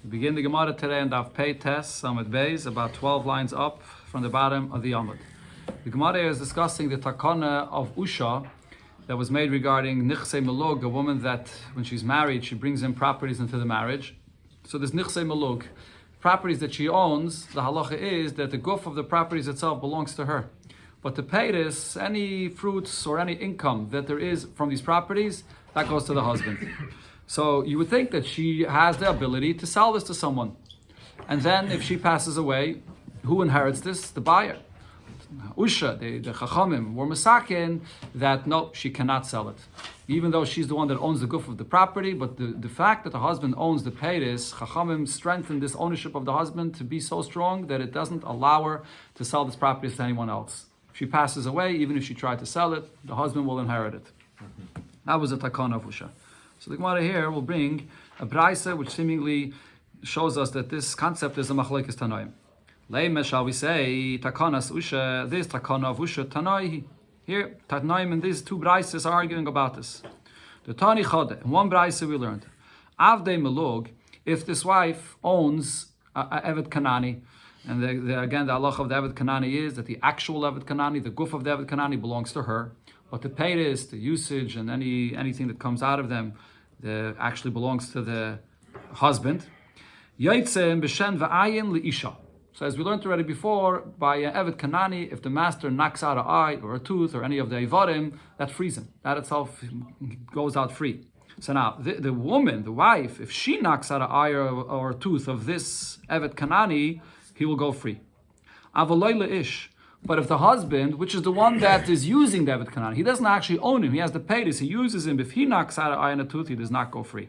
We begin the Gemara today and Daf Pei Tes Samad Beis, about 12 lines up from the bottom of the Amud. The Gemara is discussing the takana of Usha that was made regarding Nichse Melug, a woman that when she's married, she brings in properties into the marriage. So this Nichse Melug, properties that she owns, the halacha is that the guf of the properties itself belongs to her. But to pay this, any fruits or any income that there is from these properties, that goes to the husband. So you would think that she has the ability to sell this to someone. And then if she passes away, who inherits this? The buyer. Usha, the Chachamim, were masakin that no, she cannot sell it. Even though she's the one that owns the guf of the property, but the fact that the husband owns the peiris, Chachamim strengthened this ownership of the husband to be so strong that it doesn't allow her to sell this property to anyone else. If she passes away, even if she tried to sell it, the husband will inherit it. That was a takana of Usha. So the Gemara here will bring a braisa which seemingly shows us that this concept is a machlekes tanoim. Leime, shall we say, takanas Usha, this takana of Usha tanoi. Here, tanoim and these two braises are arguing about this. The tani chode, in one braisa we learned, avdei melug, if this wife owns a evet kanani, and again the halach of the evet kanani is that the actual evet kanani, the guf of the evet kanani belongs to her. But the peiris, the usage, and anything that comes out of them, actually belongs to the husband. Yaitzem b'shen v'ayin li'isha. So as we learned already before, by Evet Kanani, if the master knocks out an eye or a tooth or any of the ivarim, that frees him. That itself goes out free. So now, the woman, the wife, if she knocks out an eye or a tooth of this Evet Kanani, he will go free. Avaloi le'ish. But if the husband, which is the one that is using the Evet Kanani, he doesn't actually own him, he has the peiris, he uses him, if he knocks out an eye and a tooth, he does not go free.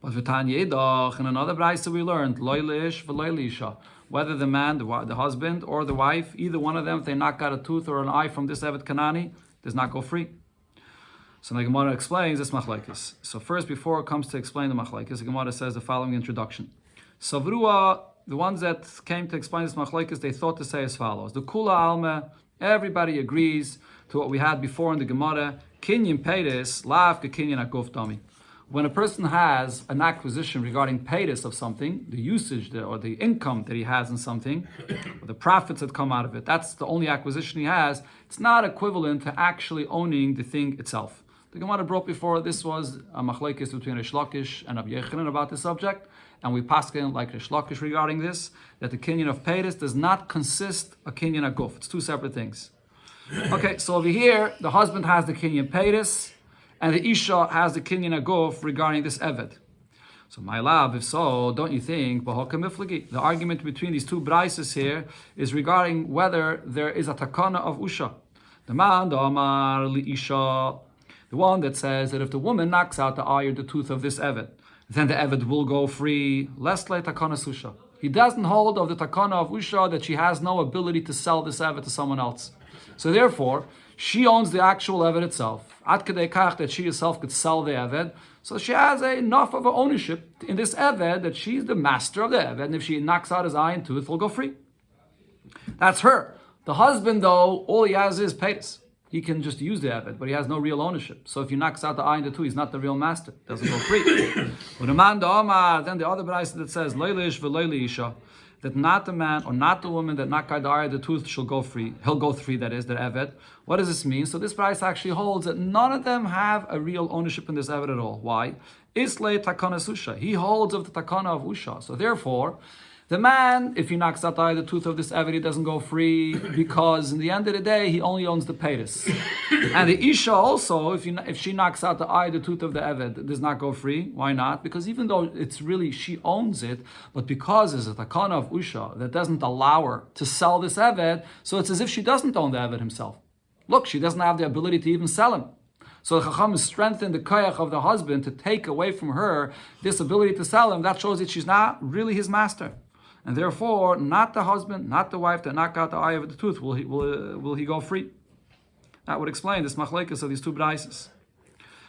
But v'tanya edach, in another brayso we learned, loy leish v'loy leisha, whether the man, the husband, or the wife, either one of them, if they knock out a tooth or an eye from this Evet Kanani, does not go free. So the Gemara explains this machlekes. So first, before it comes to explain the machlekes, the Gemara says the following introduction. Savrua, the ones that came to explain this machlekes, they thought to say as follows: the kula alma, everybody agrees to what we had before in the Gemara. Kinyan peiris, lav ke kinyan akuf dami. When a person has an acquisition regarding peiris of something, the usage or the income that he has in something, or the profits that come out of it, that's the only acquisition he has. It's not equivalent to actually owning the thing itself. The Gemara brought before this was a machlekes between Rish Lakish and Rabbi Yechanan about this subject. And we paskin like Rish Lakish regarding this, that the kinyan of peiris does not consist of kinyan aguf. It's two separate things. Okay, so over here, the husband has the kinyan peiris, and the isha has the kinyan aguf regarding this eved. So my love, if so, don't you think, the argument between these two braises here is regarding whether there is a takana of usha. The man, the amar li isha, the one that says that if the woman knocks out the eye or the tooth of this eved, then the eved will go free. Less like takana susha. He doesn't hold of the takana of usha that she has no ability to sell this eved to someone else. So therefore, she owns the actual eved itself. Ad kedei kach that she herself could sell the eved. So she has enough of an ownership in this eved that she's the master of the eved. And if she knocks out his eye and tooth, he'll go free. That's her. The husband, though, all he has is peiris. He can just use the eved, but he has no real ownership. So if he knocks out the eye and the two, he's not the real master. Doesn't go free. But the man, the Omar, then the other brayse that says, Leilish v'leili isha, that not the man or not the woman that knocked out the eye or the tooth shall go free. He'll go free, that is, the eved. What does this mean? So this brayse actually holds that none of them have a real ownership in this eved at all. Why? Islay takana susha. He holds of the takana of usha. So therefore, the man, if he knocks out the eye, the tooth of this eved, he doesn't go free because in the end of the day, he only owns the peiris. And the isha also, if she knocks out the eye, the tooth of the eved, does not go free. Why not? Because even though it's really, she owns it, but because there's a takana of usha that doesn't allow her to sell this eved, so it's as if she doesn't own the eved himself. Look, she doesn't have the ability to even sell him. So the Chacham has strengthened the koyach of the husband to take away from her this ability to sell him. That shows that she's not really his master. And therefore, not the husband, not the wife that knock out the eye of the tooth will he go free. That would explain this machlekes of these two braises.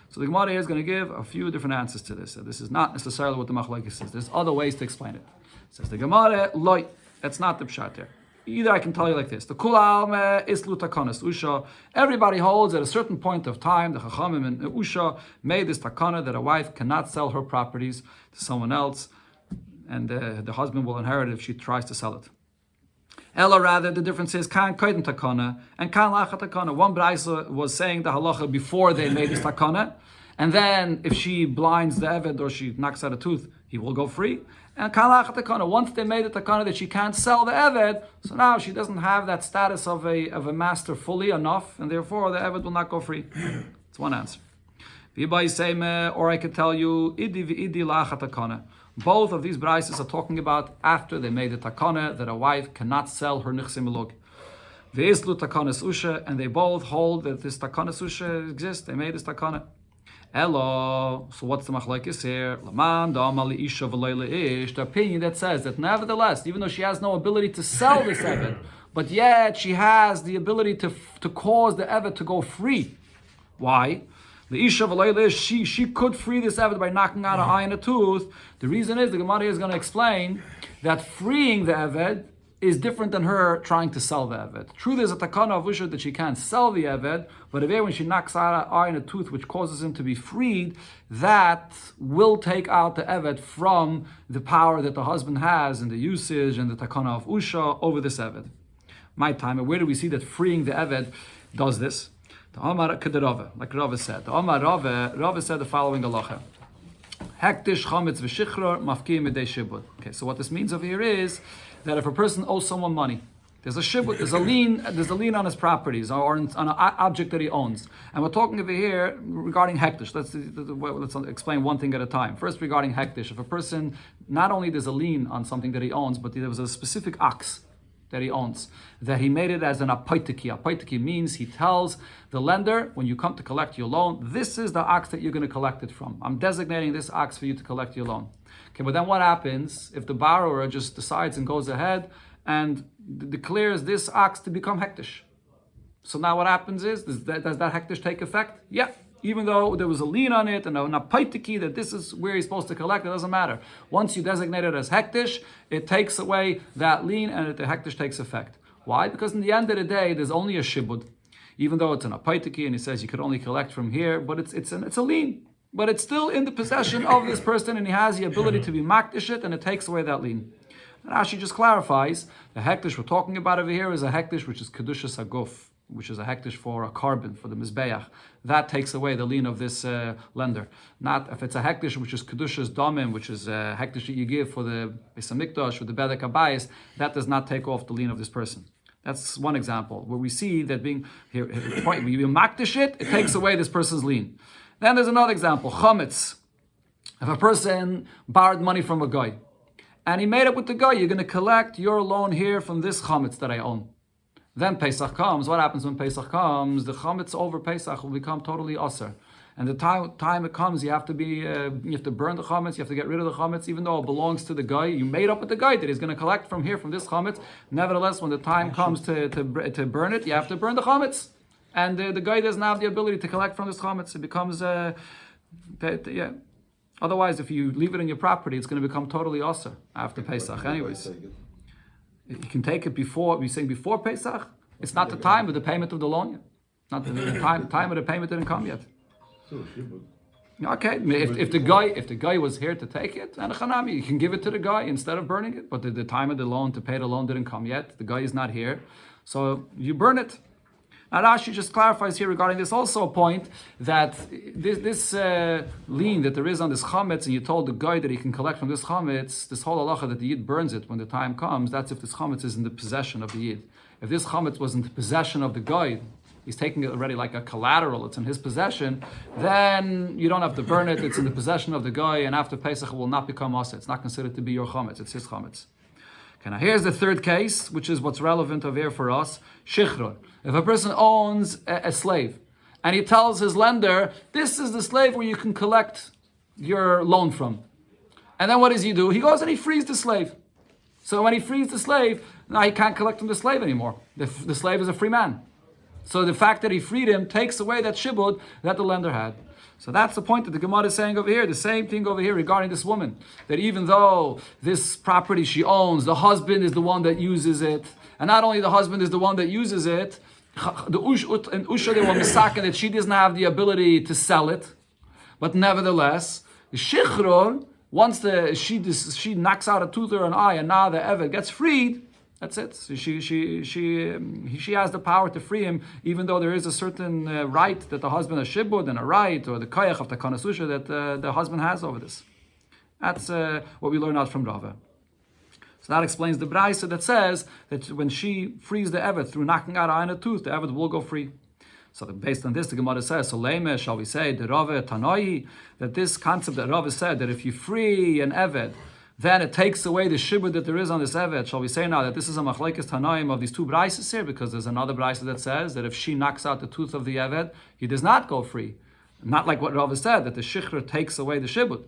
So the Gemara here is going to give a few different answers to this. So this is not necessarily what the machlekes is. There's other ways to explain it. It says the Gemara, loy. That's not the pshat there. Either I can tell you like this: the kula alme islu takanas usha. Everybody holds at a certain point of time the chachamim and usha made this takana that a wife cannot sell her properties to someone else. and the husband will inherit it if she tries to sell it. Ella, rather, the difference is kan koydem takana and kan lachat takana. One brayso was saying the halacha before they made this takana, and then if she blinds the eved or she knocks out a tooth, he will go free. And kan lachat takana, once they made the takana that she can't sell the eved, so now she doesn't have that status of a master fully enough, and therefore the eved will not go free. It's one answer. Or I could tell you, idi lachat takana. Both of these braises are talking about after they made the takana that a wife cannot sell her nichse milug. Ve'islu takanas usha, and they both hold that this takanas usha exists. They made this takana. Elo. So what's the machlekes here? Laman da'amali isha v'leila ish. The opinion that says that nevertheless, even though she has no ability to sell this eved, but yet she has the ability to cause the eved to go free. Why? The Isha v'leila, she could free this eved by knocking out an eye and a tooth. The reason is, the Gemara is going to explain that freeing the eved is different than her trying to sell the eved. True, there's a takana of Usha that she can't sell the eved, but if when she knocks out an eye and a tooth, which causes him to be freed, that will take out the eved from the power that the husband has and the usage and the takana of Usha over this eved. My time, and where do we see that freeing the eved does this? The Omar Kedarava, like Rava said. The Omar Rava said the following halacha. Hektish chametz v'shichror mafkiim edei shibud. Okay, so what this means over here is that if a person owes someone money, there's a shibud, there's a lien on his properties or on an object that he owns. And we're talking over here regarding hektish. Let's explain one thing at a time. First, regarding hektish. If a person, not only there's a lien on something that he owns, but there was a specific ox that he owns, that he made it as an apaitiki. Apaitiki means he tells the lender, when you come to collect your loan, this is the ox that you're going to collect it from. I'm designating this ox for you to collect your loan. Okay, but then what happens if the borrower just decides and goes ahead and declares this ox to become hektish? So now what happens is, does that hektish take effect? Yeah. Even though there was a lien on it and an apaitiki that this is where he's supposed to collect, it doesn't matter. Once you designate it as hektish, it takes away that lien and the hektish takes effect. Why? Because in the end of the day, there's only a shibud. Even though it's an apaitiki and he says you could only collect from here, but it's a lien. But it's still in the possession of this person and he has the ability to be makdish it and it takes away that lien. And Rashi just clarifies, the hektish we're talking about over here is a hektish which is kedushas haguf, which is a hektish for a carbon, for the mizbeach. That takes away the lien of this lender. Not if it's a hektish which is kedushas damim, which is a hektish that you give for the Beis Hamikdash, for the bedek habayis, that does not take off the lien of this person. That's one example where we see that being here. When you makdish it, it takes away this person's lien. Then there's another example, chametz. If a person borrowed money from a guy, and he made it with the guy, you're going to collect your loan here from this chametz that I own. Then Pesach comes. What happens when Pesach comes? The chametz over Pesach will become totally aser. And the time it comes, you have to burn the chametz, you have to get rid of the chametz, even though it belongs to the guy. You made up with the guy that he's going to collect from here, from this chametz. Nevertheless, when the time comes to burn it, you have to burn the chametz. And the guy doesn't have the ability to collect from this chametz. It becomes, Otherwise, if you leave it in your property, it's going to become totally aser after Pesach. Anyways. You can take it before, we're saying before Pesach. It's not the time of the payment of the loan yet. Not the time of the payment didn't come yet. Okay, if the guy was here to take it, and chanami, you can give it to the guy instead of burning it. But the time of the loan to pay the loan didn't come yet. The guy is not here, so you burn it. Now Rashi just clarifies here regarding this also a point that this lien that there is on this chametz, and you told the guy that he can collect from this chametz, this whole halacha that the yid burns it when the time comes, that's if this chametz is in the possession of the yid. If this chametz was in the possession of the guy, he's taking it already like a collateral, it's in his possession, then you don't have to burn it, it's in the possession of the guy, and after Pesach it will not become asa. It's not considered to be your chametz, it's his chametz. Okay, now here's the third case, which is what's relevant over here for us, shichror. If a person owns a slave, and he tells his lender, this is the slave where you can collect your loan from. And then what does he do? He goes and he frees the slave. So when he frees the slave, now he can't collect from the slave anymore. The slave is a free man. So the fact that he freed him takes away that shibud that the lender had. So that's the point that the Gemara is saying over here. The same thing over here regarding this woman. That even though this property she owns, the husband is the one that uses it. And not only the husband is the one that uses it, the Usha, they were misaken that she doesn't have the ability to sell it. But nevertheless, the Shichror, Once she knocks out a tooth or an eye, and now the Eved gets freed, that's it. So she has the power to free him, even though there is a certain right that the husband has shibud and a right, or the koyach of the kanasusha that the husband has over this. That's what we learn out from Rava. So that explains the Braisa that says that when she frees the Eved through knocking out an eye and a tooth, the Eved will go free. So based on this, the Gemara says, so Leme, shall we say, the Rava Tanoi, that this concept that Rava said, that if you free an Eved, then it takes away the shibud that there is on this Eved. Shall we say now that this is a machlekes Tanoim of these two Braises here, because there's another Braisa that says that if she knocks out the tooth of the Eved, he does not go free. Not like what Rava said, that the Shichra takes away the shibud.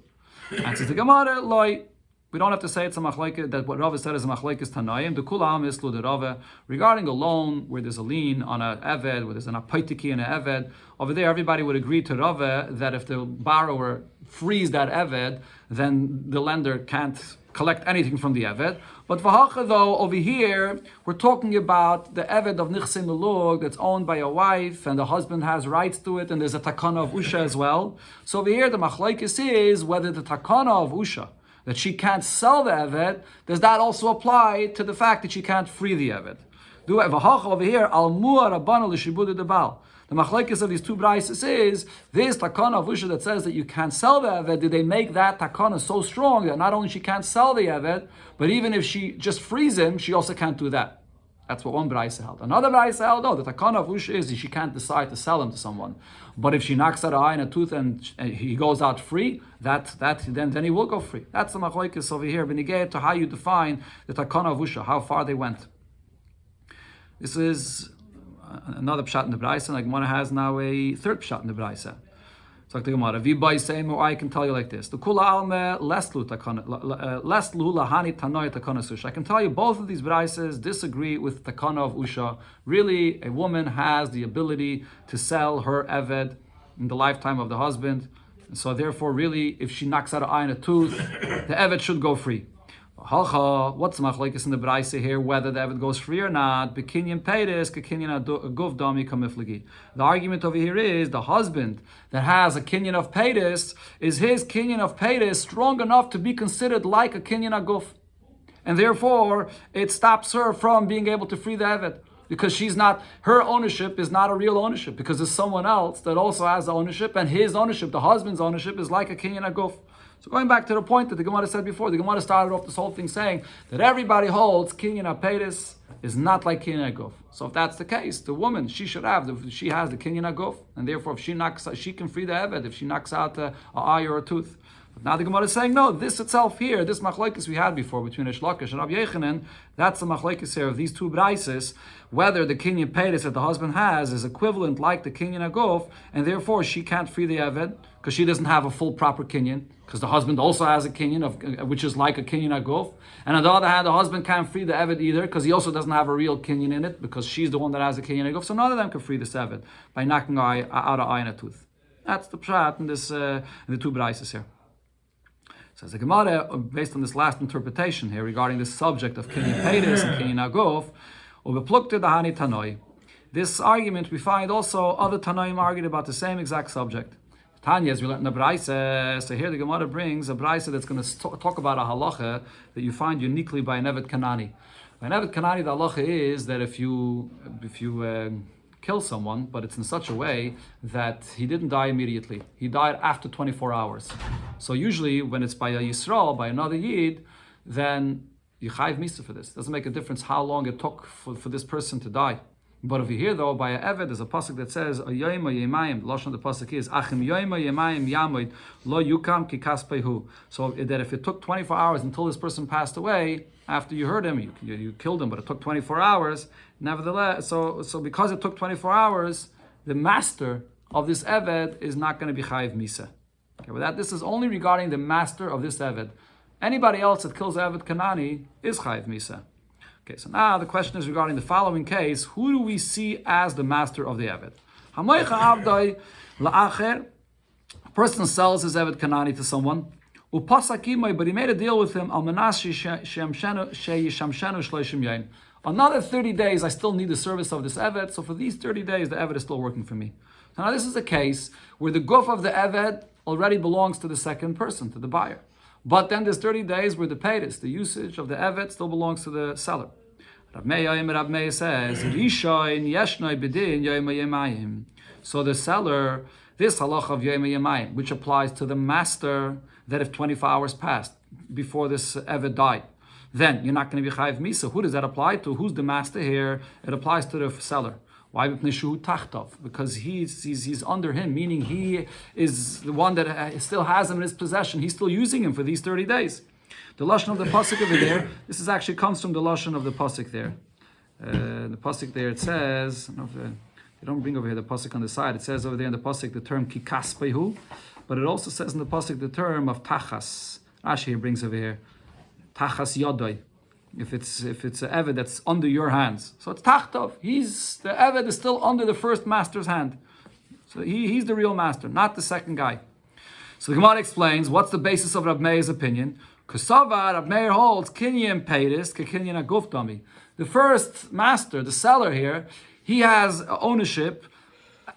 And says the Gemara, Loi, we don't have to say it's a machlekes, that what Rava said is a machlekes Tanoim. The Kulam is the Rava regarding a loan where there's a lien on an Eved, where there's an apaitiki in an Eved. Over there, everybody would agree to Rava that if the borrower frees that Eved, then the lender can't collect anything from the Eved. But Vahacha, though, over here, we're talking about the Eved of Nichse Melug that's owned by a wife, and the husband has rights to it, and there's a takana of Usha as well. So over here, the machlekes is whether the takana of Usha, that she can't sell the Eved, does that also apply to the fact that she can't free the Eved? Over here, al mu'ar rabbanan l'shibud debal. The machlekes of these two braises is this takana of Usha that says that you can't sell the Eved. Did they make that takana so strong that not only she can't sell the Eved, but even if she just frees him, she also can't do that? That's what one braisa held. Another braisa held, no, the takana of Usha is she can't decide to sell him to someone. But if she knocks out an eye and a tooth and he goes out free, then he will go free. That's the machlekes over here. Benigeh to how you define the takana of Usha, how far they went. This is another pshat in the Braisa, and the Gemara has now a third pshat in the Braisa. So the Gemara, I can tell you like this: the kula alme leslu lahani tanoi takana susha. I can tell you both of these Braisas disagree with takana of Usha. Really, a woman has the ability to sell her Eved in the lifetime of the husband. So therefore, really, if she knocks out an eye and a tooth, the Eved should go free. What's the machlekes in the Braisa here, whether the Eved goes free or not? Bekinyan peiris, kekinyan guf dami kamiflagi. The argument over here is the husband that has a kinyan of peiris, is his kinyan of peiris strong enough to be considered like a kinyan aguf, and therefore it stops her from being able to free the Eved, because her ownership is not a real ownership, because there's someone else that also has the ownership, and his ownership, the husband's ownership, is like a kinyan aguf. So going back to the point that the Gemara said before, the Gemara started off this whole thing saying that everybody holds kinyan apeiris is not like kinyan aguf. So if that's the case, the woman, she has the kinyan aguf, and therefore if she can free the Eved if she knocks out an eye or a tooth. But now the Gemara is saying, no, this itself here, this machlekes we had before between Reish Lakish and Rabbi Yechanan, that's the machlekes here of these two braises, whether the kinyan peiris that the husband has is equivalent like the kinyan aguf, and therefore she can't free the Eved because she doesn't have a full proper kinyan, because the husband also has a kinyan which is like a kinyan aguf, and on the other hand, the husband can't free the Eved either because he also doesn't have a real kinyan in it, because she's the one that has a kinyan aguf. So none of them can free this Eved by knocking out an eye and a tooth. That's the pshat in this in the two braises here. Says the Gemara, based on this last interpretation here regarding this subject of kinyan peiris and kinyan aguf, ubeplukte dahani tanoi. This argument we find also other Tanoim argued about the same exact subject. Tanya, as we learned in the Braisa, so here the Gemara brings a Braisa that's going to talk about a halacha that you find uniquely by an Eved Kanani. By an Eved Kanani, the halacha is that if you kill someone, but it's in such a way that he didn't die immediately. He died after 24 hours. So usually when it's by a Yisrael, by another Yid, then you chayv misa for this. It doesn't make a difference how long it took for this person to die. But over here, though, by a Eved, there's a pasuk that says, "Ayoyim yemayim." The lashon of the pasuk is, "Achim yoyim yemayim yamoid lo yukam kikaspehu." So that if it took 24 hours until this person passed away, after you heard him, you killed him, but it took 24 hours. Nevertheless, so because it took 24 hours, the master of this Eved is not going to be chayiv misa. Okay, but this is only regarding the master of this Eved. Anybody else that kills Eved Kanani is chayiv misa. Okay, so now the question is regarding the following case: who do we see as the master of the Eved? A person sells his Eved Kanani to someone, but he made a deal with him. Another 30 days, I still need the service of this Eved, so for these 30 days, the Eved is still working for me. Now this is a case where the guf of the Eved already belongs to the second person, to the buyer. But then there's 30 days where the paytis, the usage of the evet, still belongs to the seller. Rav Meir says, Rishoin yeshnoi b'din yoyma yemayim. So the seller, this halacha of yoyma yemayim, which applies to the master, that if 24 hours passed before this evet died, then you're not going to be chayiv misa. Who does that apply to? Who's the master here? It applies to the seller. Why? Because he's under him, meaning he is the one that still has him in his possession. He's still using him for these 30 days. The lashon of the pasuk over there, this is actually comes from the lashon of the pasuk there. The pasuk there, it says, I don't know if they don't bring over here the pasuk on the side. It says over there in the pasuk the term kikaspehu, but it also says in the pasuk the term of tachas. Rashi here brings over here tachas yodai. If it's an eved that's under your hands, so it's tachtov. The eved is still under the first master's hand. So he's the real master, not the second guy. So the Gemara explains what's the basis of Rav Meir's opinion. Kusavar Rav Meir holds kinyan peiris ke kinyan agufdami. The first master, the seller here, he has ownership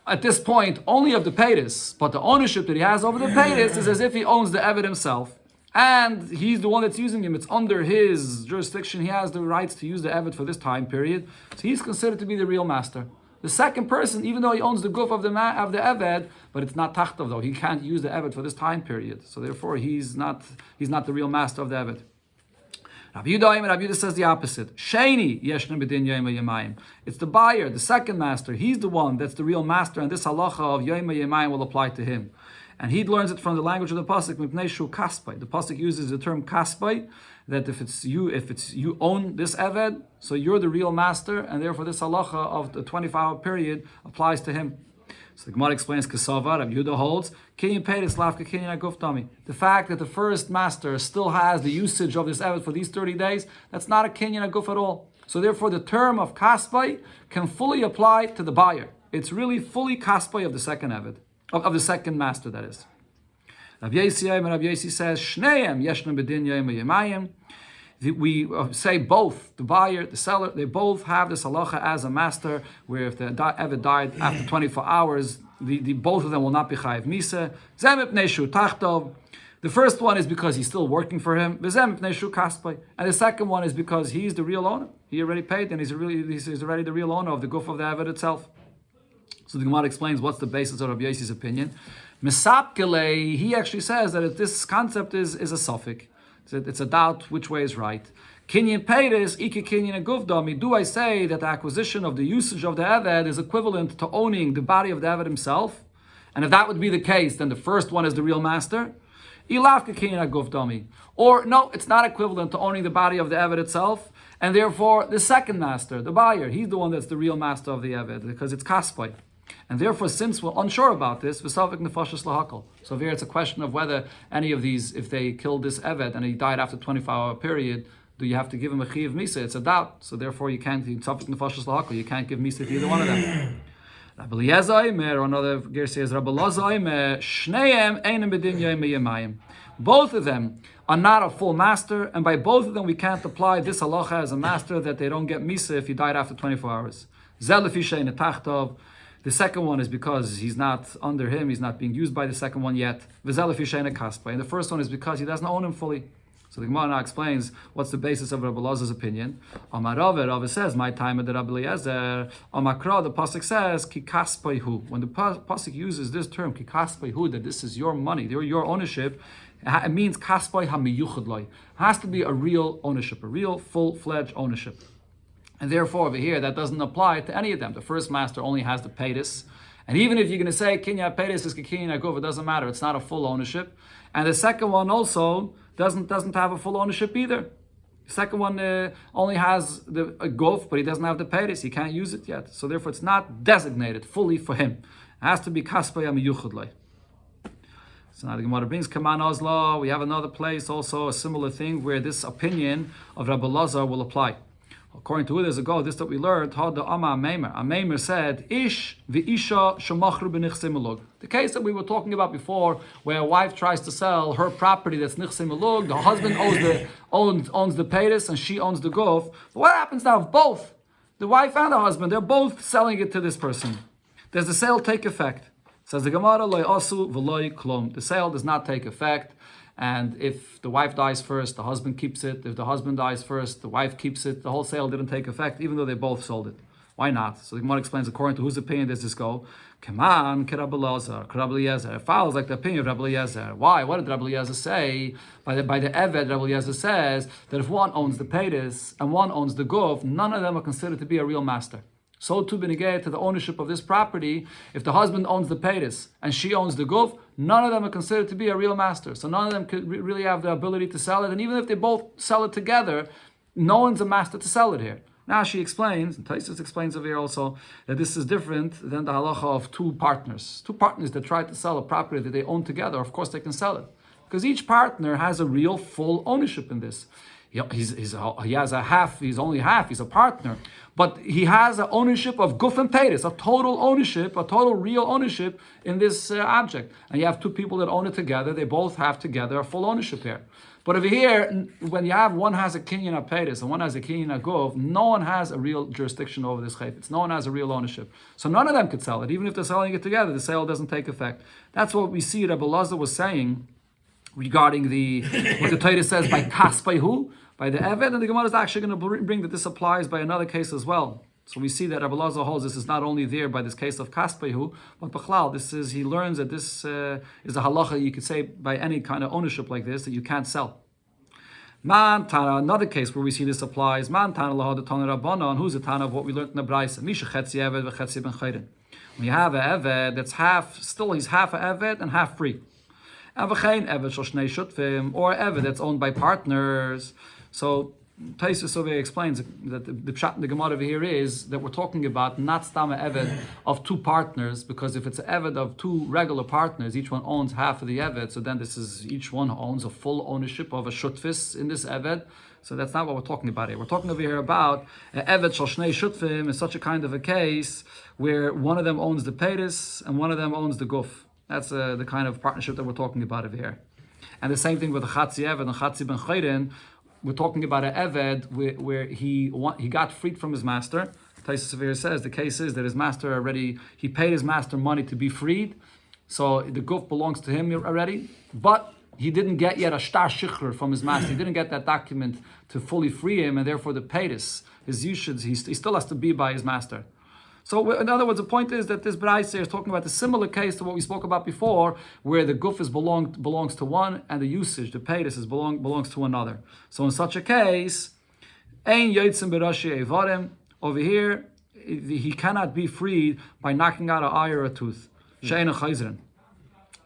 at this point only of the peiris, but the ownership that he has over the peiris is as if he owns the eved himself. And he's the one that's using him. It's under his jurisdiction. He has the rights to use the eved for this time period. So he's considered to be the real master. The second person, even though he owns the guf of the eved, but it's not tachtov though. He can't use the eved for this time period. So therefore, he's not the real master of the eved. Rabbi Yehuda says the opposite. Sheni yeshna b'din yoyma yemayim. It's the buyer, the second master. He's the one that's the real master, and this halacha of yoyma yemayim will apply to him. And he learns it from the language of the pasuk. The pasuk uses the term kaspai, that if it's you own this eved, so you're the real master, and therefore this halacha of the 24-hour period applies to him. So the Gemara explains kasava. Rabbi Yehuda holds kinyan peiris lavka kinyan aguftami. The fact that the first master still has the usage of this eved for these 30 days, that's not a kinyan aguf at all. So therefore, the term of kaspai can fully apply to the buyer. It's really fully kaspai of the second eved. Of the second master, that is. Rabbi Yossi says, Shneim yeshna b'din yoyma yemayim. We say both, the buyer, the seller, they both have this halacha as a master, where if the eved died after 24 hours, the both of them will not be chayiv misa. Zem ipnei shu tachtov. The first one is because he's still working for him. V'zem ipnei shu kaspai. And the second one is because he's the real owner. He already paid, and he's already the real owner of the guf of the eved itself. So the Gemara explains what's the basis of Rabbi Yossi's opinion. Mesapkele, he actually says that this concept is a suffix. It's a doubt which way is right. Kinyan peiris, ike kinyan agufdami. Do I say that the acquisition of the usage of the eved is equivalent to owning the body of the eved himself? And if that would be the case, then the first one is the real master. Ilafka kinyan agufdami. Or no, it's not equivalent to owning the body of the eved itself. And therefore, the second master, the buyer, he's the one that's the real master of the eved, because it's kaspai. And therefore, since we're unsure about this, v'savik nefashos lahakol. So here it's a question of whether any of these, if they killed this eved and he died after 24-hour period, do you have to give him a chiv misa? It's a doubt. So therefore, you can't, v'savik nefashos lahakol, you can't give misa to either one of them. Rabbi Eliezer, or another ger says, Rabbi Eliezer, shneim einem b'din yoyma yemayim. Both of them are not a full master, and by both of them we can't apply this halacha as a master that they don't get misa if he died after 24 hours. Zel lefi she'ein tachtov. The second one is because he's not under him, he's not being used by the second one yet. And the first one is because he doesn't own him fully. So the Gemara now explains what's the basis of Rabbi Elazar's opinion. Amar Rava says, my time at the Rabbi Eliezer. Amakra, the pasuk says, ki kaspayhu. When the pasuk uses this term, ki kaspayhu, that this is your money, your ownership, it means kaspay hamiyuchadloi. It has to be a real ownership, a real full-fledged ownership. And therefore, over here, that doesn't apply to any of them. The first master only has the peiris. And even if you're going to say, kinya peiris is kinya gov, it doesn't matter. It's not a full ownership. And the second one also doesn't have a full ownership either. The second one only has a gov, but he doesn't have the peiris. He can't use it yet. So therefore, it's not designated fully for him. It has to be kaspay amiyuchadlei. So now the Gemara brings Kaman Ozla. We have another place also, a similar thing, where this opinion of Rabbi Elazar will apply. According to others ago, this that we learned, how the Amma Ameimer said, Ish v'isha shemachru b'nichsei melug. The case that we were talking about before, where a wife tries to sell her property that's nichsei melug, the husband owns the peiris and she owns the guf. But what happens now if both, the wife and the husband, they're both selling it to this person? Does the sale take effect? Says the Gemara, loy asu v'loy klom. The sale does not take effect. And if the wife dies first, the husband keeps it. If the husband dies first, the wife keeps it. The whole sale didn't take effect, even though they both sold it. Why not? So the Gemara explains, according to whose opinion does this go? Kaman, Rabbi Eliezer. It follows like the opinion of Rabbi Eliezer. Why? What did Rabbi Eliezer say? By the Eved, Rabbi Eliezer says that if one owns the Peiris and one owns the Guf, none of them are considered to be a real master. So too benegay to the ownership of this property. If the husband owns the Peiris and she owns the Guf, none of them are considered to be a real master. So none of them could really have the ability to sell it. And even if they both sell it together, no one's a master to sell it here. Now she explains, and Taisus explains over here also, that this is different than the halacha of two partners. Two partners that try to sell a property that they own together, of course they can sell it. Because each partner has a real full ownership in this. He has a half, he's only half, he's a partner. But he has an ownership of guf and peiris, a total ownership, a total real ownership in this object. And you have two people that own it together, they both have together a full ownership here. But over here, when you have one has a kinyan of peiris and one has a kinyan of guf, no one has a real jurisdiction over this chayfetz. No one has a real ownership. So none of them could sell it. Even if they're selling it together, the sale doesn't take effect. That's what we see Rabbi Elazar was saying regarding what the Torah says by kaspayhu, by the Eved, and the Gemara is actually going to bring that this applies by another case as well. So we see that Rabbi Elazar holds this is not only there by this case of kaspayhu, but b'chlal, he learns that this is a halacha, you could say, by any kind of ownership like this, that you can't sell. Man Tana, another case where we see this applies. Man Tana lahad Tana Rabbanon, who's the Tana of what we learned in the Braisa. Misha chetzi Eved v'chetzi ben chayrin. When you have an Eved that's he's half an Eved and half free. And v'chein Eved shel shnei shutfim, or Eved that's owned by partners. So Taisus over here explains that the pshat in the Gemara over here is that we're talking about not stam Eved of two partners, because if it's an Eved of two regular partners, each one owns half of the Eved, so then each one owns a full ownership of a shutfis in this Eved. So that's not what we're talking about here. We're talking over here about Eved shel shnei shutfim is such a kind of a case where one of them owns the peiris and one of them owns the guf. That's the kind of partnership that we're talking about over here. And the same thing with the chatzi Eved and chatzi ben chayrin. We're talking about an Eved where he got freed from his master. Taisus over here says the case is that his master he paid his master money to be freed, so the guf belongs to him already, but he didn't get yet a shtar shikhr from his master. He didn't get that document to fully free him, and therefore the peiris, his usage, he still has to be by his master. So in other words, the point is that this Braisa is talking about a similar case to what we spoke about before, where the guf belongs to one and the usage, the peiris, belongs to another. So in such a case, ein yotzim b'rashi evarim, over here, he cannot be freed by knocking out an eye or a tooth. She'ein chayzrin.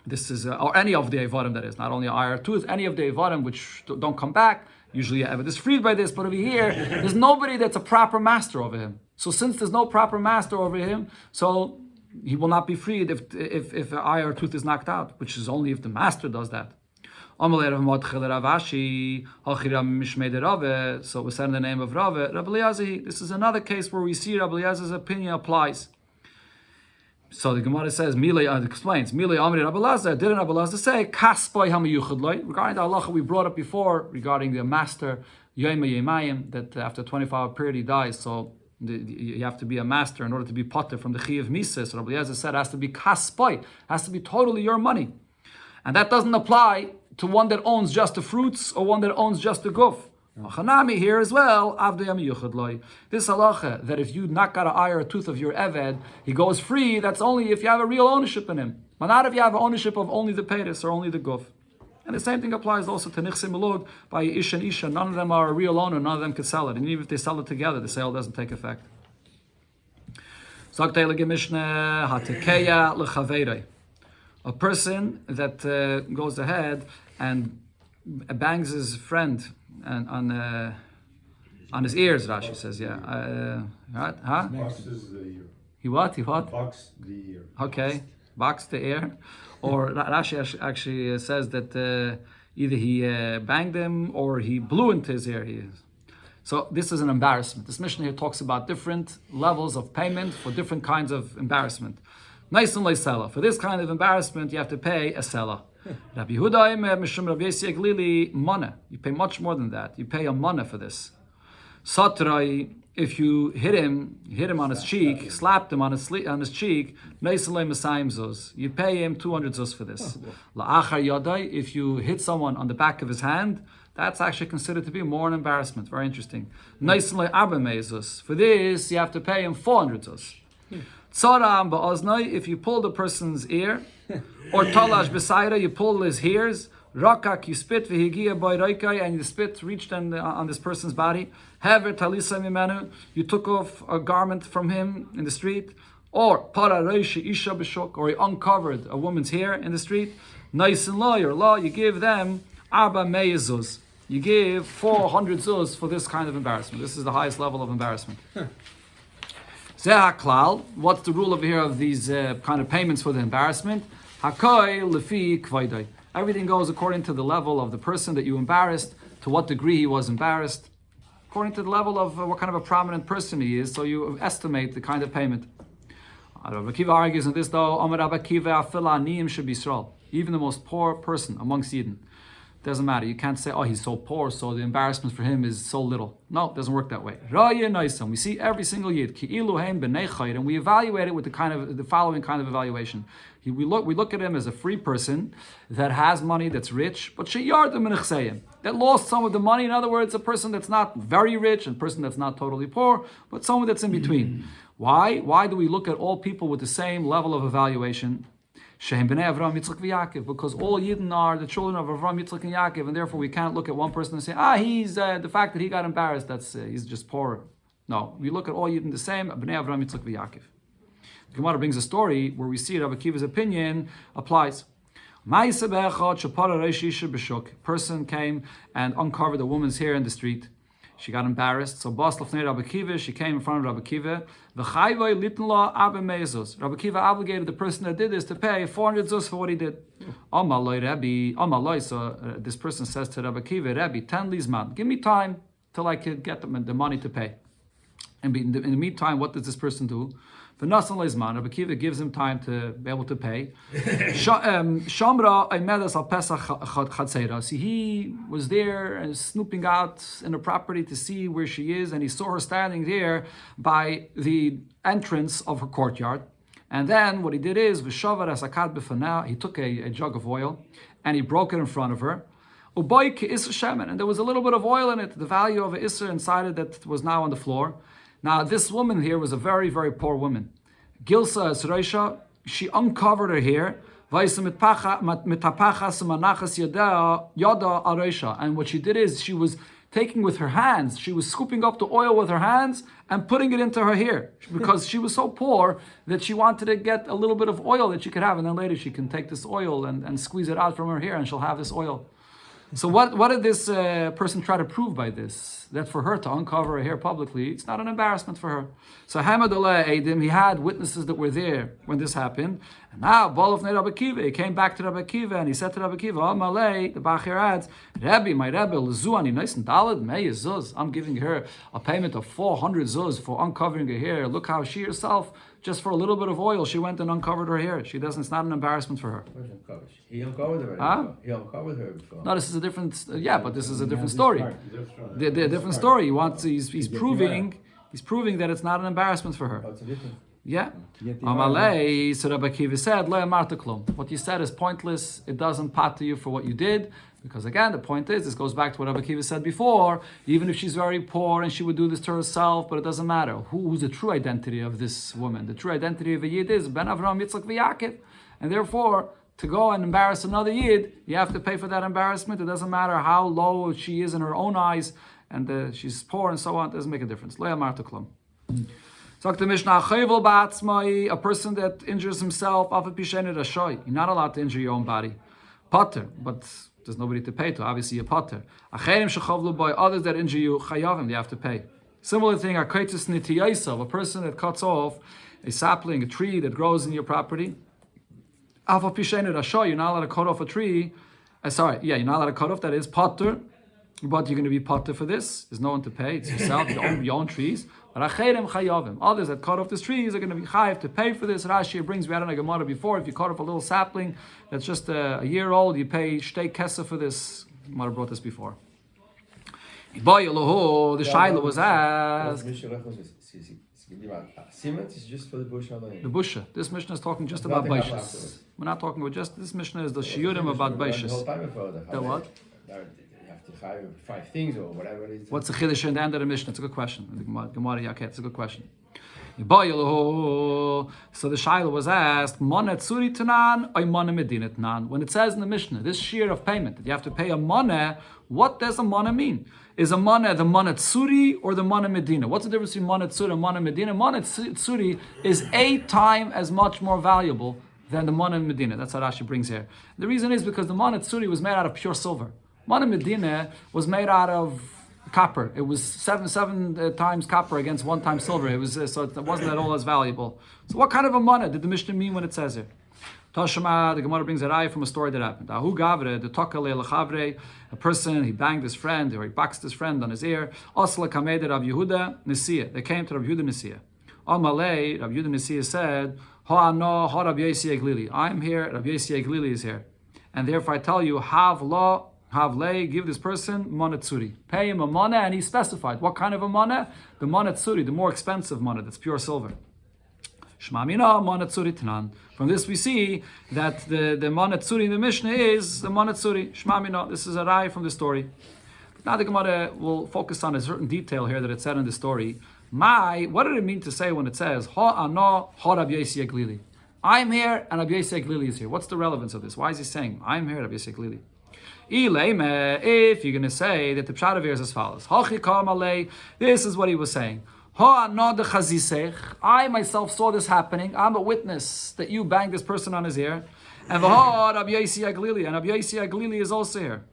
This is, or any of the evarim, that is, not only an eye or a tooth, any of the evarim which don't come back, usually Eved is freed by this, but over here, there's nobody that's a proper master over him. So since there's no proper master over him, so he will not be freed if an eye or tooth is knocked out, which is only if the master does that. So we said in the name of Rave, Rabbi Eliezer, this is another case where we see Rabbi Eliezer's opinion applies. So the Gemara says, explains, Milei Amri Rabbi Eliezer, didn't Rabbi Eliezer say, Kaspai hamayuchad loy, regarding the halacha we brought up before, regarding the master, Yoyma Yemayim, that after a 24-hour period he dies, so you have to be a master in order to be potter from the Chi of Mises. So Rabbi Eliezer said it has to be kaspai, has to be totally your money. And that doesn't apply to one that owns just the fruits or one that owns just the guf. Chanami here as well, this halacha, that if you knock out an eye or a tooth of your Eved, he goes free, that's only if you have a real ownership in him. But not if you have ownership of only the peiris or only the guf. And the same thing applies also to Nichse Melog by Ish and Isha. None of them are a real owner, none of them can sell it. And even if they sell it together, the sale doesn't take effect. A person that goes ahead and bangs his friend on his ears, Rashi says, Boxes the ear. He what? Box the ear. Okay, box the ear. Or Rashi actually says that either he banged him or he blew into his ear. So this is an embarrassment. This Mishnah here talks about different levels of payment for different kinds of embarrassment. Nice and leisela. For this kind of embarrassment, you have to pay a sela. Rabbi Yehuda Mishum Rabbi Yossi mana. You pay much more than that. You pay a mana for this. Satrai if you hit him on his cheek, slapped him on his cheek, you pay him 200 zuz for this. La'achar yadai, if you hit someone on the back of his hand, that's actually considered to be more an embarrassment. Very interesting. For this, you have to pay him 400 zuz. Tzaram ba'oznai, if you pull the person's ear, or talash b'sayra, you pull his ears, rakak, you spit v'higia by raikai, and the spit reached on this person's body. Hever talisa mimenu, you took off a garment from him in the street. Or para reishi isha b'shok, or he uncovered a woman's hair in the street. Nice and law, your law, you give them arba meyezuz. You give 400 zuz for this kind of embarrassment. This is the highest level of embarrassment. Zehaklal, what's the rule over here of these kind of payments for the embarrassment? Hakoi lefi kvaidai. Everything goes according to the level of the person that you embarrassed, to what degree he was embarrassed, according to the level of what kind of a prominent person he is, so you estimate the kind of payment. Rabbi Akiva argues in this though, Amar Rabbi Akiva afila aniyim should be Yisrael. Even the most poor person amongst Yidden. Doesn't matter. You can't say, oh, he's so poor, so the embarrassment for him is so little. No, it doesn't work that way. We see every single Yid, and we evaluate it with the following kind of evaluation. We look at him as a free person that has money, that's rich, but that lost some of the money. In other words, a person that's not very rich and a person that's not totally poor, but someone that's in between. Why? Why do we look at all people with the same level of evaluation? Because all Yidden are the children of Avram, Yitzchak, and Yaakov, and therefore we can't look at one person and say, he's the fact that he got embarrassed, that's he's just poor. No, we look at all Yidden the same, Bnei Avram, Yitzchak, and Yaakov. The Gemara brings a story where we see Rabbi Akiva's opinion applies. Person came and uncovered a woman's hair in the street. She got embarrassed. So Bas Lefnei Rabbi Akiva, she came in front of Rabbi Akiva. Rabbi Akiva obligated the person that did this to pay 400 zuz for what he did. So this person says to Rabbi Akiva, Rabbi, 10 lizman, give me time till I could get the money to pay. And in the meantime, what does this person do? V'nasan leizman, Rabbi Akiva gives him time to be able to pay. Shamra aymedas al pesach chatzera. See, he was there and snooping out in the property to see where she is, and he saw her standing there by the entrance of her courtyard. And then what he did is, v'shavar asakad b'fanah, he took a jug of oil and he broke it in front of her. Uboy ke'isr shemen, and there was a little bit of oil in it, the value of an isr inside it that was now on the floor. Now, this woman here was a very, very poor woman. Gilsa Esreisha, she uncovered her hair. And what she did is she was taking with her hands, she was scooping up the oil with her hands and putting it into her hair. Because she was so poor that she wanted to get a little bit of oil that she could have. And then later she can take this oil and squeeze it out from her hair and she'll have this oil. So what did this person try to prove by this? That for her to uncover her hair publicly, it's not an embarrassment for her. So Hamadullah Eidim, he had witnesses that were there when this happened. And now, Baal Lefnei Rabbi Akiva, he came back to Rabbi Akiva and he said to Rabbi Akiva, Oh Malay, the Bachir adds, Rabbi, my Rebbe, Lezuani, nice and dalad, mei zuz. I'm giving her a payment of 400 zuz for uncovering her hair. Look how she herself, just for a little bit of oil, she went and uncovered her hair. It's not an embarrassment for her. He uncovered her. Huh? He uncovered her before. No, this is a different. But this is a different story. The different story. He's proving that it's not an embarrassment for her. What's the difference? Yeah. Amalei, so Rabbi Akiva said, Lo yamarta klum. What you said is pointless. It doesn't pat to you for what you did. Because again, the point is, this goes back to what Rabbi Akiva said before, even if she's very poor and she would do this to herself, but it doesn't matter. Who's the true identity of this woman? The true identity of a Yid is Ben Avram, Yitzchak, v'Yaakov. And therefore, to go and embarrass another Yid, you have to pay for that embarrassment. It doesn't matter how low she is in her own eyes, and she's poor and so on. It doesn't make a difference. Lo yamarta klum. Talk to Mishnah, a person that injures himself, you're not allowed to injure your own body. Potter, but there's nobody to pay to. Obviously, a potter. Others that injure you, chayavim, they have to pay. Similar thing, a person that cuts off a sapling, a tree that grows in your property. You're not allowed to cut off a tree. You're not allowed to cut off, that is potter. But you're going to be potter for this. There's no one to pay. It's yourself, your own trees. But others that cut off these trees are going to be chayav to pay for this. Rashi brings, we had in a Gemara before, if you cut off a little sapling that's just a year old, you pay shtei kesef for this. Gemara brought this before. The Shaila was asked. Siemens is just for the bush alone. The Busha. This Mishnah is talking just about Baishas. We're not talking about just this Mishnah is the Shiurim about Baishas. The what? You have to hire 5 things or whatever it is. What's the Chiddush in the end of the Mishnah? It's a good question. Gemara Yaket, it's a good question. So the Shaila was asked, Mana Tsuri Tanan or Mana Medina Tanan? When it says in the Mishnah, this shear of payment, that you have to pay a Mana, what does a Mana mean? Is a Mana the Mana Tsuri or the Mana Medina? What's the difference between Mana Tsuri and Mana Medina? Mana Tsuri is 8 times as much more valuable than the Mana Medina. That's what Rashi brings here. The reason is because the Mana Tsuri was made out of pure silver. Mana Medina was made out of copper. It was seven times copper against 1 time silver. It was so it wasn't at all as valuable. So what kind of a mana did the Mishnah mean when it says here? Tashma, the Gemara brings a raya from a story that happened. Ahu gavre, the tokale lechavre, a person, he banged his friend or he boxed his friend on his ear. Asla kameder Rav Yehuda Nesiya. They came to Rav Yehuda Nesiya. Amalei, Rav Yehuda Nesiya said, Ha-no, ha Rav Yesi Eglili. I'm here, Rav Yesi Eglili is here. And therefore I tell you, Havlei, give this person mana tsuri. Pay him a mana, and he specified what kind of a mana? The mana tsuri, the more expensive mana, that's pure silver. Shmamina mana tsuri tanan. From this we see that the mana tsuri in the Mishnah is the mana tsuri. Shmamina. This is a rai from the story. Now the Gemara will focus on a certain detail here that it said in the story. What did it mean to say when it says ha-ana ha Rav Yesi Eglili? I'm here and Rav Yesi Eglili is here. What's the relevance of this? Why is he saying I'm here, Rav Yesi Eglili? If you're going to say that the pshat of here is as follows, this is what he was saying. I myself saw this happening. I'm a witness that you banged this person on his ear. And Rabbi Yesi Aglili is also here.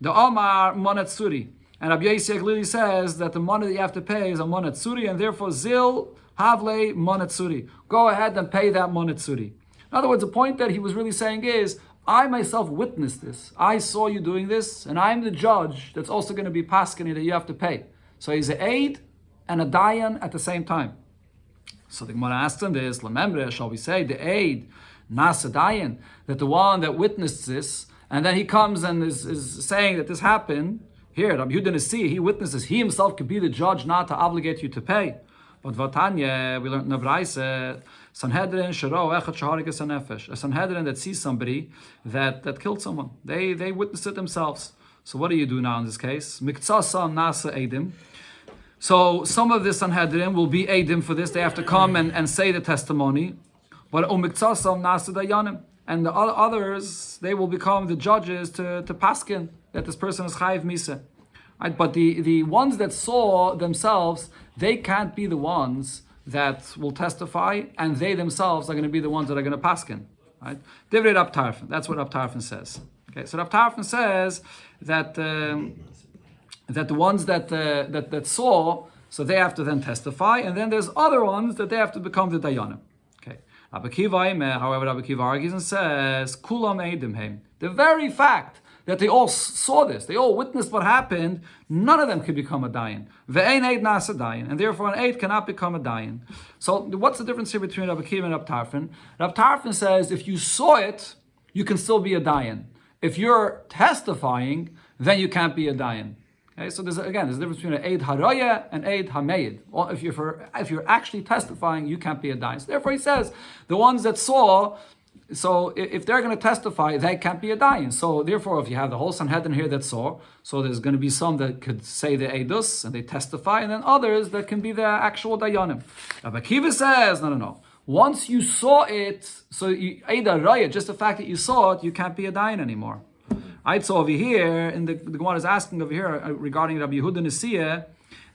The Omar Monatsuri. And Rabbi Yesi Aglili says that the money that you have to pay is a Monatsuri, and therefore Zil Havle Monatsuri. Go ahead and pay that Monatsuri. In other words, the point that he was really saying is, I myself witnessed this. I saw you doing this, and I'm the judge that's also going to be paskening that you have to pay. So he's an aid and a dayan at the same time. So the Gemara asked him this, Lamemre, shall we say, the aid, nasa dayan, that the one that witnessed this, and then he comes and is saying that this happened, here, Rabbi Yehuda Nasi, he witnesses, he himself could be the judge not to obligate you to pay. But Vatanya, we learned in the Braise, Sanhedrin sharo echad shaharigas hanefesh. A Sanhedrin that sees somebody that killed someone. They witness it themselves. So what do you do now in this case? Miktsasam nasa edim. So some of the Sanhedrin will be edim for this. They have to come and say the testimony. But umiktsasam nasa dayanim. And the others, they will become the judges to paskin that this person is chayiv misa. Right? But the ones that saw themselves, they can't be the ones that will testify, and they themselves are going to be the ones that are going to paskin. Right? Divrei Rab Tarfon. That's what Rab Tarfon says. Okay, so Rab Tarfon says that that the ones that saw, so they have to then testify, and then there's other ones that they have to become the dayanim. Okay. Rabbi Kiva, however, Rabbi Kiva argues and says, Kulam eidim heim. The very fact that they all saw this, they all witnessed what happened, none of them could become a dayan. Ve'ein eid nasa dayan, and therefore an eid cannot become a dayan. So what's the difference here between Rabbi Kiva and Rab Tarfon? Rab Tarfon says if you saw it, you can still be a dayan. If you're testifying, then you can't be a dayan. Okay, so there's a difference between an eid haraya and eid hameid. Well, if you're actually testifying, you can't be a dayan. So therefore he says the ones that saw, so if they're going to testify, they can't be a dayan. So therefore, if you have the whole Sanhedrin here that saw, so there's going to be some that could say the edus and they testify, and then others that can be the actual dayanim. Rabbi Kiva says, no. Once you saw it, so Eida Raya, just the fact that you saw it, you can't be a dayan anymore. Right, so over here, the Gemara is asking over here regarding Rabbi Yehuda Nesiya,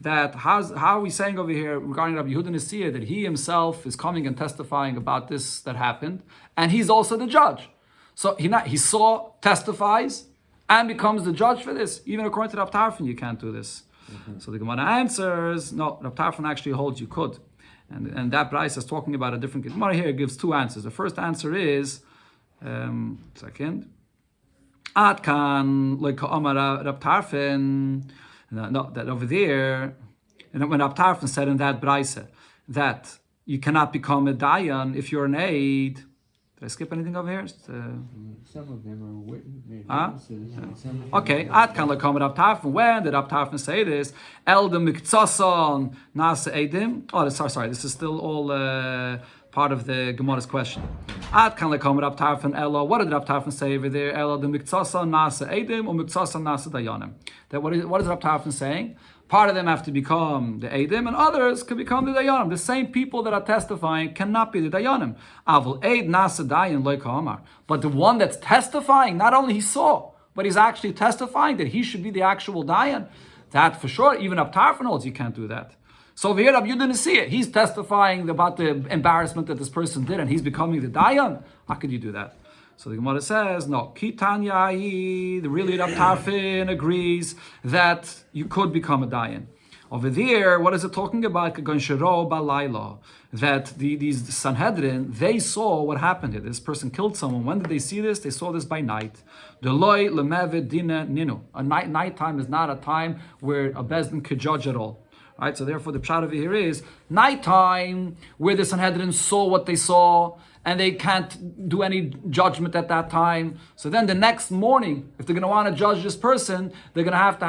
that how are we saying over here regarding Rabbi Yehuda Nesiya that he himself is coming and testifying about this that happened, and he's also the judge. So he saw, testifies, and becomes the judge for this. Even according to Rab Tarfon, you can't do this. Mm-hmm. So the Gemara answers, no, Rab Tarfon actually holds you could. And that Bryce is talking about a different... Gemara here gives 2 answers. The first answer is, Atkan like Rab Tarfon. No, that over there, and when Rab Tarfon said in that Braise that you cannot become a dayan if you're an aid, Did I skip anything over here? Some of them are witnesses. Huh? Some of Okay, them Ad kan lekom Rab Tarfon. When did Rab Tarfon say this? El de mikzason nasa edim. Oh, sorry. This is still all part of the Gemara's question. Ad kan lekom Rab Tarfon Elo. What did Rab Tarfon say over there? Elo de mikzason nasa edim or mikzason nasa dayanim. That what is Rab Tarfon saying? Part of them have to become the Eidim, and others could become the Dayanim. The same people that are testifying cannot be the Dayanim. Avul Eid Nasa Dayan Loika Omar. But the one that's testifying, not only he saw, but he's actually testifying that he should be the actual Dayan. That for sure, even Rab Tarfon holds you can't do that. So over here, Rabbi Yehuda didn't see it. He's testifying about the embarrassment that this person did, and he's becoming the Dayan. How could you do that? So the Gemara says, no, Kitanya, the really Rab Tarfon agrees that you could become a Dayan. Over there, what is it talking about? That these Sanhedrin, they saw what happened here. This person killed someone. When did they see this? They saw this by night. Nighttime is not a time where a Bezdin could judge at all. Right? So therefore, the pshat over here is nighttime, where the Sanhedrin saw what they saw, and they can't do any judgment at that time. So then the next morning, if they're going to want to judge this person, they're going to have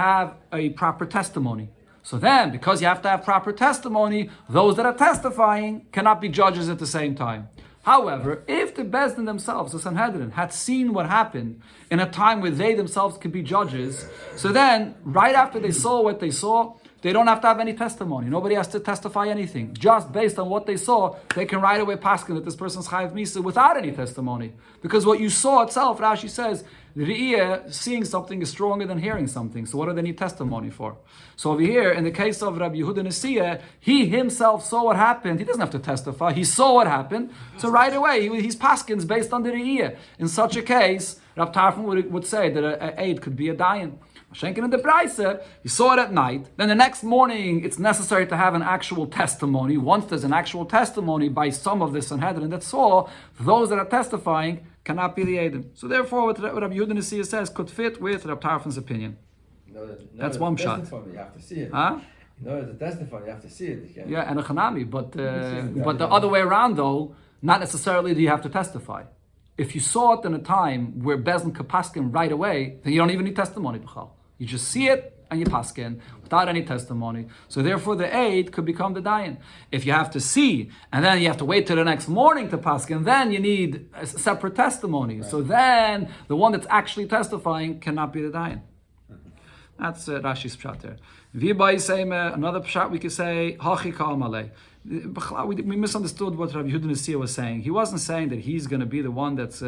a proper testimony. So then, because you have to have proper testimony, those that are testifying cannot be judges at the same time. However, if the Bezdin themselves, the Sanhedrin, had seen what happened in a time where they themselves could be judges, so then, right after they saw what they saw, they don't have to have any testimony. Nobody has to testify anything. Just based on what they saw, they can right away paskin that this person's chayav misa without any testimony. Because what you saw itself, Rashi says, the Re'iyah, seeing something is stronger than hearing something. So what do they need testimony for? So over here, in the case of Rabbi Yehuda Nesiyah, he himself saw what happened. He doesn't have to testify. He saw what happened. So right away, he's paskins based on the Re'iyah. In such a case, Rab Tarfon would say that an aid could be a dayan. Schenken in the Braise, you saw it at night. Then the next morning, it's necessary to have an actual testimony. Once there's an actual testimony by some of the Sanhedrin that saw, those that are testifying cannot be the Eidim. So therefore, what Rabbi Yehuda Nesiyah says could fit with Rab Tarfon's opinion. That's one shot. You have to see it. Huh? In order to testify, you have to see it. Yeah, and a Chanami. But the other way around, though, not necessarily do you have to testify. If you saw it in a time where Bezdin Kapaskin right away, then you don't even need testimony. You just see it and you paskin without any testimony. So therefore the aid could become the dayan. If you have to see and then you have to wait till the next morning to paskin, then you need a separate testimony. Right. So then the one that's actually testifying cannot be the dayan. That's Rashi's pshat there. Another pshat we could say, Hachi Ka'amalei. We misunderstood what Rabbi Yehuda Nesiyah was saying. He wasn't saying that he's going to be the one that's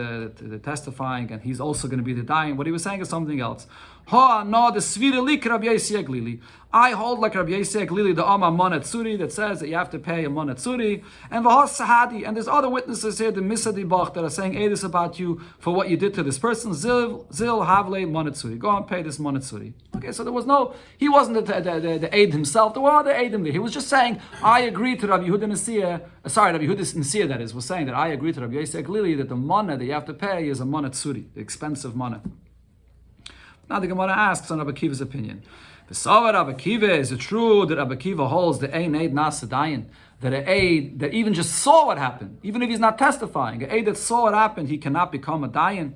testifying and he's also going to be the dying. What he was saying is something else. No, the svira lik Rabbi Yossi Glili. I hold like Rabbi Yossi Glili, the Amma Monat Suri, that says that you have to pay a Monat Suri. And V'has Sahadi, and there's other witnesses here, the Misadi Bach, that are saying this about you for what you did to this person. Zil Havle Monat Suri. Go and pay this Monat Suri. Okay, so there was he wasn't the aid himself. There were other aidim there. He was just saying, I agree to Rabbi Yehuda Nesiyah. Rabbi Yehuda Nesiyah, that is, was saying that I agree to Rabbi Yossi Glili that the Monat that you have to pay is a Monat Suri, the expensive Monat. Now the Gemara asks on Rabbi Akiva's opinion. Rabbi Akiva, is it true that Rabbi Akiva holds the Ein Eid Nasa Dayan, that an aid that even just saw what happened, even if he's not testifying, an aid that saw what happened, he cannot become a Dayan?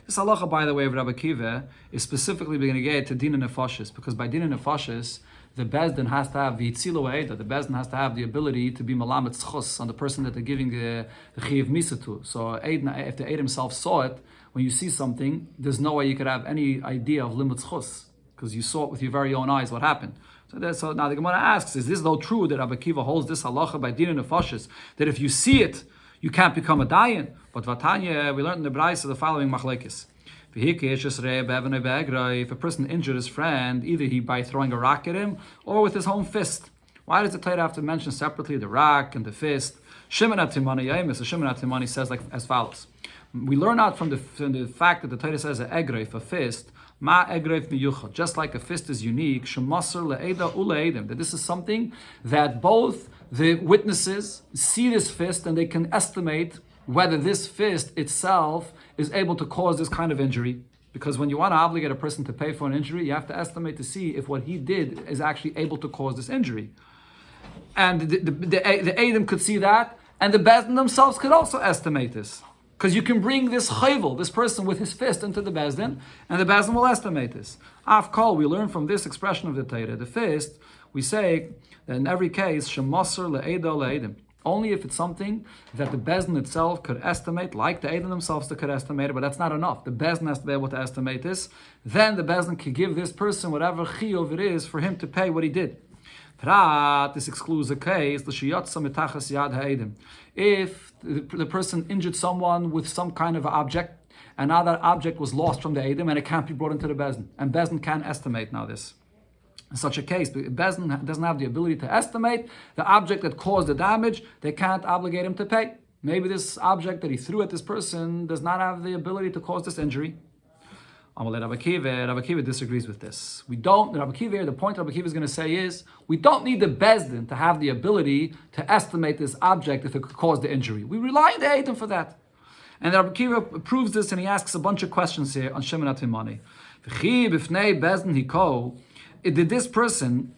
This halacha, by the way, of Rabbi Akiva is specifically going to get to Din Nefashis, because by Din Nefashis, the Bezdin has to have the Yitzilo Eid, the Bezdin has to have the ability to be Malamet Schus on the person that they're giving the Chiyav Misa to. So if the Eid himself saw it, when you see something, there's no way you could have any idea of limud chus, because you saw it with your very own eyes what happened. So now the Gemara asks, is this though true that Rabbi Akiva holds this halacha by din and nefashis, that if you see it, you can't become a dayan? But Vatanya, we learned in the Braise the following machlekes. If a person injured his friend, either he by throwing a rock at him or with his own fist. Why does the Torah have to mention separately the rock and the fist? Shimon HaTimani Yamis, Shimon HaTimani says like as follows. We learn out from the fact that the Torah says an egreif, a fist, ma egreif miyuchad, just like a fist is unique, shemasser le'eda u'le'edim, that this is something that both the witnesses see this fist and they can estimate whether this fist itself is able to cause this kind of injury. Because when you want to obligate a person to pay for an injury, you have to estimate to see if what he did is actually able to cause this injury. And the Eidim could see that, and the Bezdin themselves could also estimate this. Because you can bring this chayvel, this person with his fist, into the Bezdin, and the Bezdin will estimate this. Afkol, we learn from this expression of the Torah, the fist, we say that in every case, shemasser le'eda le'edim. Only if it's something that the Bezdin itself could estimate, like the Eidim themselves that could estimate it, but that's not enough. The Bezdin has to be able to estimate this. Then the Bezdin could give this person whatever chiyuv it is for him to pay what he did. Prat, this excludes a case, if the person injured someone with some kind of object, and now that object was lost from the Eidim, and it can't be brought into the Bezdin, and Bezdin can't estimate now this. In such a case, Bezdin doesn't have the ability to estimate the object that caused the damage, they can't obligate him to pay. Maybe this object that he threw at this person does not have the ability to cause this injury. Rabbi Akiva disagrees with this. The point Rabbi Akiva is going to say is, we don't need the Bezdin to have the ability to estimate this object if it could cause the injury. We rely on the Eidim for that. And Rabbi Akiva proves this, and he asks a bunch of questions here on Shimon HaTimani. Did this person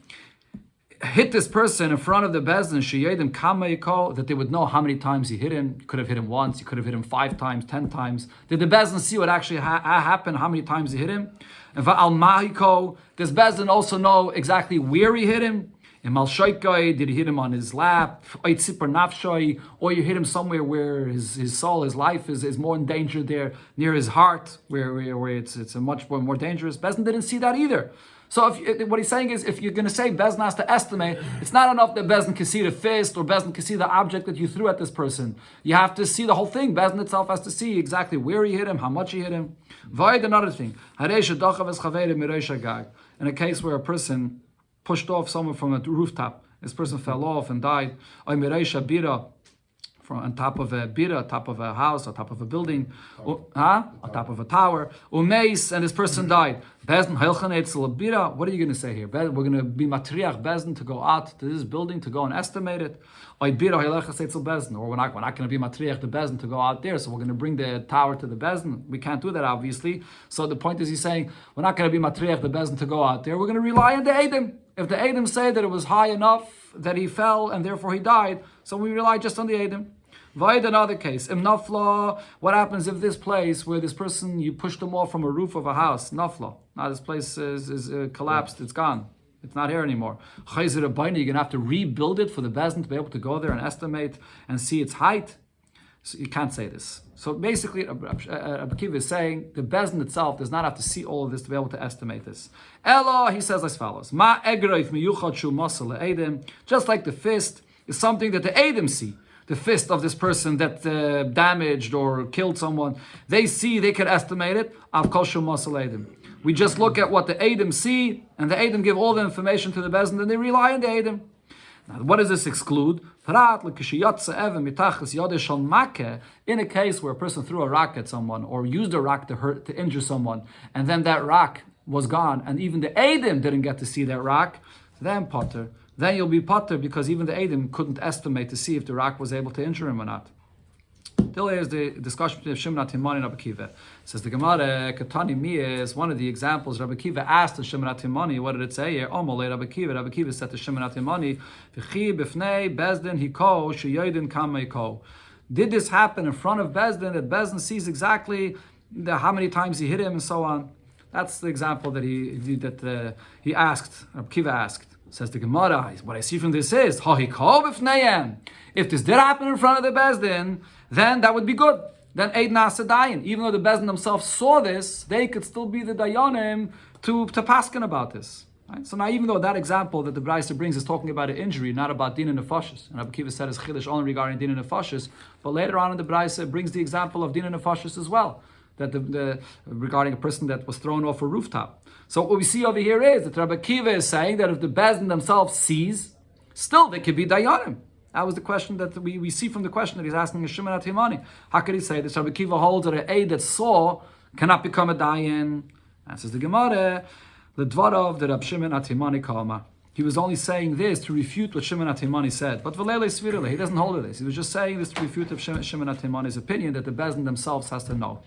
hit this person in front of the Bezdin, sheyedim kama yiko, that they would know how many times he hit him? You could have hit him once, you could have hit him 5 times, 10 times. Did the Bezdin see what actually happened, how many times he hit him? And va'al mahiko, does Bezdin also know exactly where he hit him? In Malshoikai, did he hit him on his lap? Or you hit him somewhere where his soul, his life is more in danger there, near his heart, where it's a much more dangerous. Bezdin didn't see that either. So what he's saying is, if you're going to say Bezdin has to estimate, it's not enough that Bezdin can see the fist or Bezdin can see the object that you threw at this person. You have to see the whole thing. Bezdin itself has to see exactly where he hit him, how much he hit him. Void, another thing. In a case where a person pushed off someone from a rooftop, this person fell off and died. On top of a bira, top of a house, on top of a building, on top of a tower, umeis, and this person died. Bezdin bira. What are you going to say here? We're going to be matriach Bezdin to go out to this building to go and estimate it. Or we're not going to be matriach the Bezdin to go out there, so we're going to bring the tower to the Bezdin. We can't do that, obviously. So the point is, he's saying we're not going to be matriach the Bezdin to go out there. We're going to rely on the Eidim. If the Eidim say that it was high enough that he fell and therefore he died, so we rely just on the Eidim. Void, another case. Nafla, what happens if this place where this person, you pushed them off from a roof of a house, Nafla. Now this place is collapsed, it's gone. It's not here anymore. You're going to have to rebuild it for the Bezdin to be able to go there and estimate and see its height. So you can't say this. So basically, Rabbi Akiva is saying the Bezdin itself does not have to see all of this to be able to estimate this. Elo, he says as follows: Ma egroif miyuchad shu masal le'edim. Just like the fist is something that the Eidim see. The fist of this person that damaged or killed someone, they see, they can estimate it. We just look at what the Eidim see, and the Eidim give all the information to the Bezdin, and they rely on the Eidim. Now, what does this exclude? In a case where a person threw a rock at someone, or used a rock to injure someone, and then that rock was gone, and even the Eidim didn't get to see that rock, then Potter. Then you'll be potter because even the Eidim couldn't estimate to see if the rock was able to injure him or not. Till here's the discussion between Shimon HaTimani and Rabbi Akiva. Says the Gemara, Katani Miyeh is one of the examples Rabbi Akiva asked to Shimon HaTimani. What did it say here? Omole Rabbi Akiva. Rabbi Akiva said to Shimon HaTimani, V'chi b'fnei Bezdin hiko sheyoidin kama hiko. Did this happen in front of Bezdin, that Bezdin sees exactly how many times he hit him and so on? That's the example that he asked, Rabbi Akiva asked. Says the Gemara, what I see from this is, if this did happen in front of the Bezdin, then that would be good. Then Eid Nasa Dayan. Even though the Bezdin themselves saw this, they could still be the Dayanim to paskin about this. Right? So now even though that example that the Braisa brings is talking about an injury, not about Din and Nefashis, and Rabbi Akiva said it's Chiddush only regarding Din and Nefashis, but later on in the Braisa it brings the example of Din and Nefashis as well, that regarding a person that was thrown off a rooftop. So what we see over here is that Rabbi Akiva is saying that if the Bezdin themselves sees, still they could be Dayanim. That was the question that we see from the question that he's asking Shimon HaTimani. How could he say this? Rabbi Akiva holds that an aid that saw cannot become a Dayan. Answers the Gemara, the Dvarav the Rab Shimon HaTimani Kama. He was only saying this to refute what Shimon HaTimani said. But V'leile Svirele, he doesn't hold this. He was just saying this to refute Shimon HaTimani's opinion that the Bezdin themselves has to know.